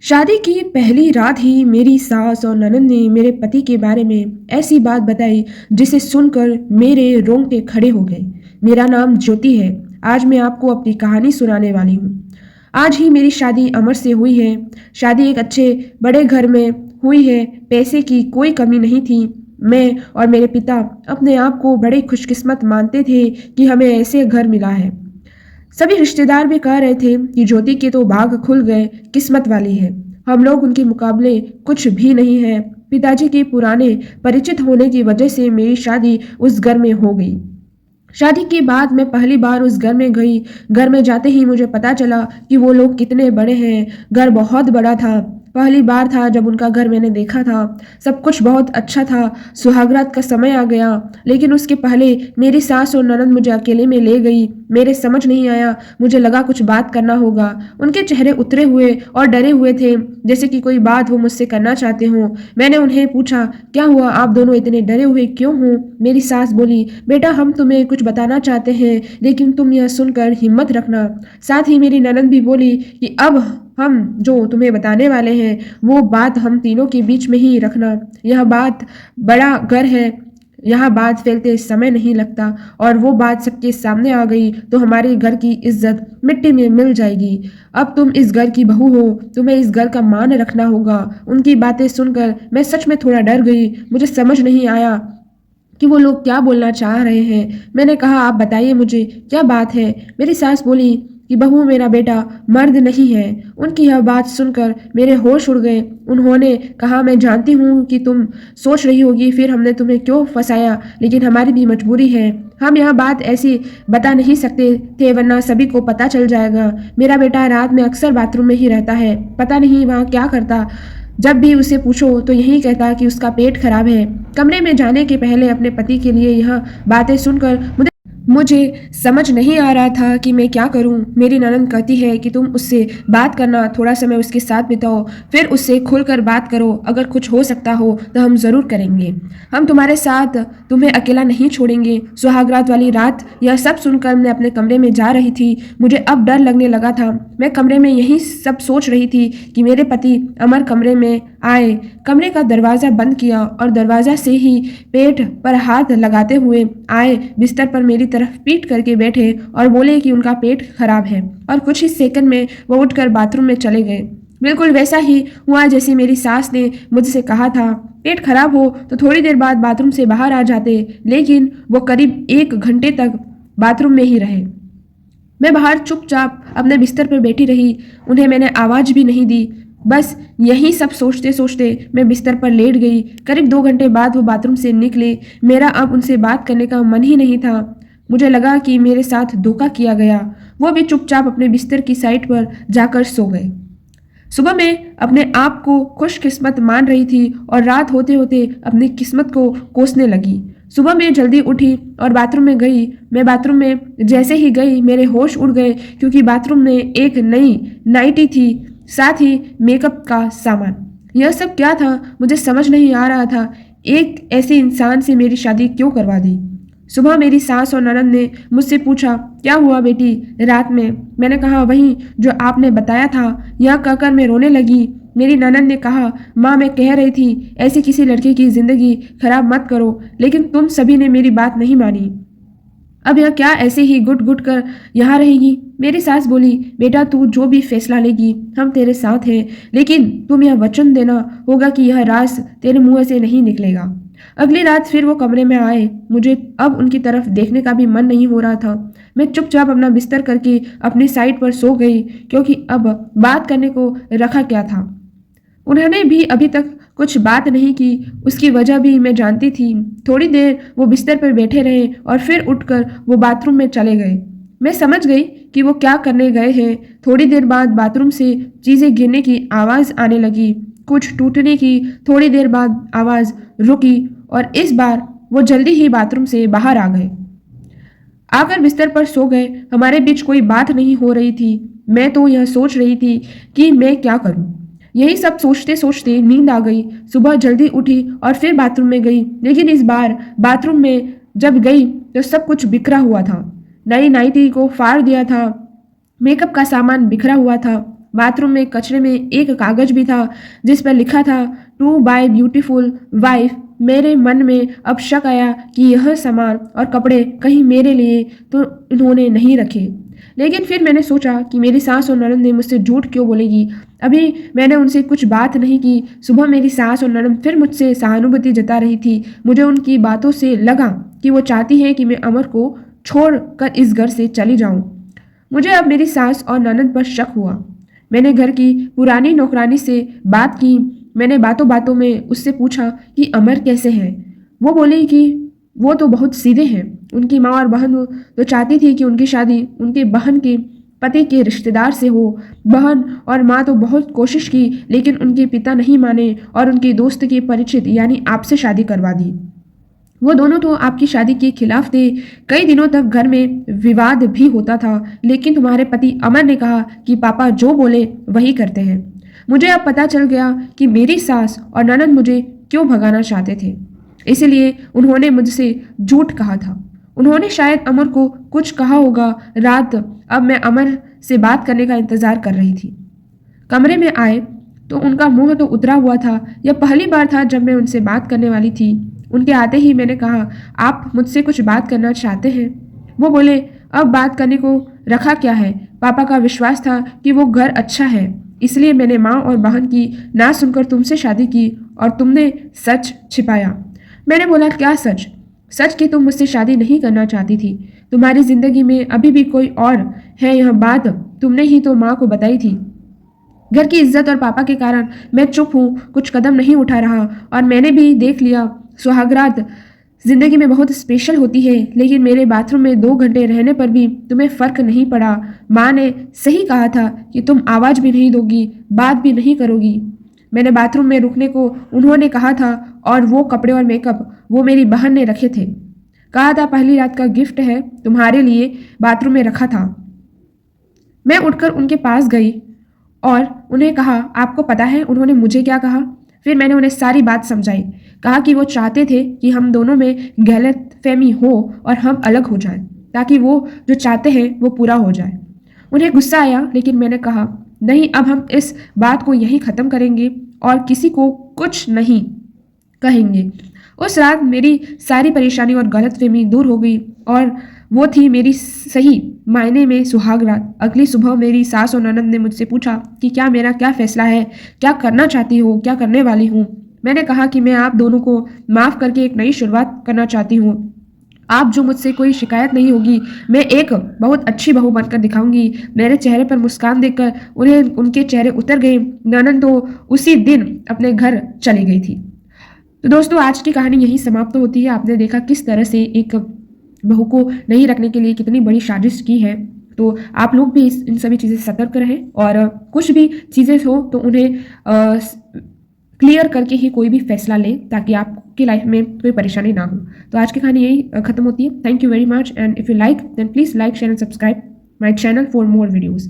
शादी की पहली रात ही मेरी सास और ननद ने मेरे पति के बारे में ऐसी बात बताई जिसे सुनकर मेरे रोंगटे खड़े हो गए। मेरा नाम ज्योति है। आज मैं आपको अपनी कहानी सुनाने वाली हूँ। आज ही मेरी शादी अमर से हुई है। शादी एक अच्छे बड़े घर में हुई है। पैसे की कोई कमी नहीं थी। मैं और मेरे पिता अपने आप को बड़े खुशकिस्मत मानते थे कि हमें ऐसे घर मिला है। सभी रिश्तेदार भी कह रहे थे कि ज्योति के तो भाग खुल गए, किस्मत वाली है। हम लोग उनके मुकाबले कुछ भी नहीं है। पिताजी के पुराने परिचित होने की वजह से मेरी शादी उस घर में हो गई। शादी के बाद मैं पहली बार उस घर में गई। घर में जाते ही मुझे पता चला कि वो लोग कितने बड़े हैं। घर बहुत बड़ा था। पहली बार था जब उनका घर मैंने देखा था। सब कुछ बहुत अच्छा था। सुहागरात का समय आ गया, लेकिन उसके पहले मेरी सास और ननद मुझे अकेले में ले गई। मेरे समझ नहीं आया। मुझे लगा कुछ बात करना होगा। उनके चेहरे उतरे हुए और डरे हुए थे, जैसे कि कोई बात वो मुझसे करना चाहते हों। मैंने उन्हें पूछा, क्या हुआ, आप दोनों इतने डरे हुए क्यों हो? मेरी सास बोली, बेटा हम तुम्हें कुछ बताना चाहते हैं, लेकिन तुम यह सुनकर हिम्मत रखना। साथ ही मेरी ननद भी बोली कि अब हम जो तुम्हें बताने वाले हैं वो बात हम तीनों के बीच में ही रखना। यह बात बड़ा घर है, यहाँ बात फैलते समय नहीं लगता, और वो बात सबके सामने आ गई तो हमारे घर की इज्जत मिट्टी में मिल जाएगी। अब तुम इस घर की बहू हो, तुम्हें इस घर का मान रखना होगा। उनकी बातें सुनकर मैं सच में थोड़ा डर गई। मुझे समझ नहीं आया कि वो लोग क्या बोलना चाह रहे हैं। मैंने कहा, आप बताइए मुझे क्या बात है? मेरी सास बोली कि बहू मेरा बेटा मर्द नहीं है। उनकी यह बात सुनकर मेरे होश उड़ गए। उन्होंने कहा, मैं जानती हूँ कि तुम सोच रही होगी फिर हमने तुम्हें क्यों फंसाया, लेकिन हमारी भी मजबूरी है। हम यह बात ऐसी बता नहीं सकते थे, वरना सभी को पता चल जाएगा। मेरा बेटा रात में अक्सर बाथरूम में ही रहता है। पता नहीं वहाँ क्या करता। जब भी उसे पूछो तो यही कहता कि उसका पेट खराब है। कमरे में जाने के पहले अपने पति के लिए यह बातें सुनकर मुझे समझ नहीं आ रहा था कि मैं क्या करूं। मेरी ननद कहती है कि तुम उससे बात करना, थोड़ा समय उसके साथ बिताओ, फिर उससे खुलकर बात करो। अगर कुछ हो सकता हो तो हम ज़रूर करेंगे। हम तुम्हारे साथ, तुम्हें अकेला नहीं छोड़ेंगे। सुहागरात वाली रात यह सब सुनकर मैं अपने कमरे में जा रही थी। मुझे अब डर लगने लगा था। मैं कमरे में यही सब सोच रही थी कि मेरे पति अमर कमरे में आए। कमरे का दरवाज़ा बंद किया और दरवाज़ा से ही पेट पर हाथ लगाते हुए आए, बिस्तर पर मेरी तरफ पीट करके बैठे और बोले कि उनका पेट खराब है, और कुछ ही सेकंड में वो उठकर बाथरूम में चले गए। बिल्कुल वैसा ही हुआ जैसे मेरी सास ने मुझसे कहा था। पेट खराब हो तो थोड़ी देर बाद बाथरूम से बाहर आ जाते, लेकिन वो करीब 1 घंटे तक बाथरूम में ही रहे। मैं बाहर चुपचाप अपने बिस्तर पर बैठी रही। उन्हें मैंने आवाज़ भी नहीं दी। बस यही सब सोचते सोचते मैं बिस्तर पर लेट गई। करीब 2 घंटे बाद वो बाथरूम से निकले। मेरा अब उनसे बात करने का मन ही नहीं था। मुझे लगा कि मेरे साथ धोखा किया गया। वो भी चुपचाप अपने बिस्तर की साइड पर जाकर सो गए। सुबह मैं अपने आप को खुशकिस्मत मान रही थी और रात होते होते अपनी किस्मत को कोसने लगी। सुबह मैं जल्दी उठी और बाथरूम में गई। मैं बाथरूम में जैसे ही गई मेरे होश उड़ गए, क्योंकि बाथरूम में एक नई नाइटी थी, साथ ही मेकअप का सामान। यह सब क्या था मुझे समझ नहीं आ रहा था। एक ऐसे इंसान से मेरी शादी क्यों करवा दी? सुबह मेरी सास और ननद ने मुझसे पूछा, क्या हुआ बेटी रात में? मैंने कहा, वही जो आपने बताया था। यह कहकर मैं रोने लगी। मेरी ननद ने कहा, माँ मैं कह रही थी ऐसे किसी लड़के की ज़िंदगी खराब मत करो, लेकिन तुम सभी ने मेरी बात नहीं मानी। अब यह क्या ऐसे ही गुट गुट कर यहाँ रहेगी? मेरी सास बोली, बेटा तू जो भी फैसला लेगी हम तेरे साथ हैं, लेकिन तुम यह वचन देना होगा कि यह राज तेरे मुंह से नहीं निकलेगा। अगली रात फिर वो कमरे में आए। मुझे अब उनकी तरफ देखने का भी मन नहीं हो रहा था। मैं चुपचाप अपना बिस्तर करके अपनी साइड पर सो गई, क्योंकि अब बात करने को रखा क्या था। उन्होंने भी अभी तक कुछ बात नहीं की। उसकी वजह भी मैं जानती थी। थोड़ी देर वो बिस्तर पर बैठे रहे और फिर उठकर वो बाथरूम में चले गए। मैं समझ गई कि वो क्या करने गए हैं। थोड़ी देर बाद बाथरूम से चीज़ें गिरने की आवाज़ आने लगी, कुछ टूटने की। थोड़ी देर बाद आवाज़ रुकी और इस बार वो जल्दी ही बाथरूम से बाहर आ गए। आकर बिस्तर पर सो गए। हमारे बीच कोई बात नहीं हो रही थी। मैं तो यह सोच रही थी कि मैं क्या करूं। यही सब सोचते सोचते नींद आ गई। सुबह जल्दी उठी और फिर बाथरूम में गई, लेकिन इस बार बाथरूम में जब गई तो सब कुछ बिखरा हुआ था। नई नाइटी को फाड़ दिया था। मेकअप का सामान बिखरा हुआ था। बाथरूम में कचरे में एक कागज भी था जिस पर लिखा था टू बाय ब्यूटीफुल वाइफ। मेरे मन में अब शक आया कि यह सामान और कपड़े कहीं मेरे लिए तो इन्होंने नहीं रखे। लेकिन फिर मैंने सोचा कि मेरी सास और ननद ने मुझसे झूठ क्यों बोलेगी। अभी मैंने उनसे कुछ बात नहीं की। सुबह मेरी सास और ननद फिर मुझसे सहानुभूति जता रही थी। मुझे उनकी बातों से लगा कि वो चाहती हैं कि मैं अमर को छोड़कर इस घर से चली जाऊं। मुझे अब मेरी सास और ननद पर शक हुआ। मैंने घर की पुरानी नौकरानी से बात की। मैंने बातों बातों में उससे पूछा कि अमर कैसे हैं। वो बोली कि वो तो बहुत सीधे हैं। उनकी माँ और बहन तो चाहती थी कि उनकी शादी उनके बहन के पति के रिश्तेदार से हो। बहन और माँ तो बहुत कोशिश की, लेकिन उनके पिता नहीं माने और उनके दोस्त के परिचित यानी आपसे शादी करवा दी। वो दोनों तो आपकी शादी के खिलाफ थे। कई दिनों तक घर में विवाद भी होता था, लेकिन तुम्हारे पति अमर ने कहा कि पापा जो बोले वही करते हैं। मुझे अब पता चल गया कि मेरी सास और ननद मुझे क्यों भगाना चाहते थे। इसलिए उन्होंने मुझसे झूठ कहा था। उन्होंने शायद अमर को कुछ कहा होगा। रात अब मैं अमर से बात करने का इंतजार कर रही थी। कमरे में आए तो उनका मुंह तो उतरा हुआ था। यह पहली बार था जब मैं उनसे बात करने वाली थी। उनके आते ही मैंने कहा, आप मुझसे कुछ बात करना चाहते हैं? वो बोले, अब बात करने को रखा क्या है। पापा का विश्वास था कि वो घर अच्छा है, इसलिए मैंने माँ और बहन की ना सुनकर तुमसे शादी की और तुमने सच छिपाया। मैंने बोला, क्या सच? सच कि तुम मुझसे शादी नहीं करना चाहती थी। तुम्हारी जिंदगी में अभी भी कोई और है, यह बात तुमने ही तो माँ को बताई थी। घर की इज्जत और पापा के कारण मैं चुप हूँ, कुछ कदम नहीं उठा रहा। और मैंने भी देख लिया, सुहागरात जिंदगी में बहुत स्पेशल होती है, लेकिन मेरे बाथरूम में 2 घंटे रहने पर भी तुम्हें फर्क नहीं पड़ा। माँ ने सही कहा था कि तुम आवाज भी नहीं दोगी, बात भी नहीं करोगी। मैंने बाथरूम में रुकने को उन्होंने कहा था, और वो कपड़े और मेकअप वो मेरी बहन ने रखे थे। कहा था पहली रात का गिफ्ट है, तुम्हारे लिए बाथरूम में रखा था। मैं उठकर उनके पास गई और उन्हें कहा, आपको पता है उन्होंने मुझे क्या कहा? फिर मैंने उन्हें सारी बात समझाई। कहा कि वो चाहते थे कि हम दोनों में गलतफहमी हो और हम अलग हो जाएं, ताकि वो जो चाहते हैं वो पूरा हो जाए। उन्हें गुस्सा आया, लेकिन मैंने कहा, नहीं, अब हम इस बात को यहीं ख़त्म करेंगे और किसी को कुछ नहीं कहेंगे। उस रात मेरी सारी परेशानी और गलतफहमी दूर हो गई और वो थी मेरी सही मायने में सुहाग रात। अगली सुबह मेरी सास और ननद ने मुझसे पूछा कि मेरा क्या फैसला है, क्या करना चाहती हो, क्या करने वाली हूँ। मैंने कहा कि मैं आप दोनों को माफ़ करके एक नई शुरुआत करना चाहती हूँ। आप जो मुझसे कोई शिकायत नहीं होगी, मैं एक बहुत अच्छी बहू बनकर दिखाऊंगी। मेरे चेहरे पर मुस्कान देखकर उन्हें उनके चेहरे उतर गए। ननद तो उसी दिन अपने घर चली गई थी। तो दोस्तों, आज की कहानी यहीं समाप्त होती है। आपने देखा किस तरह से एक बहू को नहीं रखने के लिए कितनी बड़ी साजिश की है। तो आप लोग भी इन सभी चीज़ें से सतर्क रहें और कुछ भी चीज़ें हो तो उन्हें क्लियर करके ही कोई भी फैसला लें, ताकि आपकी लाइफ में कोई परेशानी ना हो। तो आज की कहानी यही खत्म होती है। Thank you very much, and if you like then please like, share and subscribe my channel for more videos.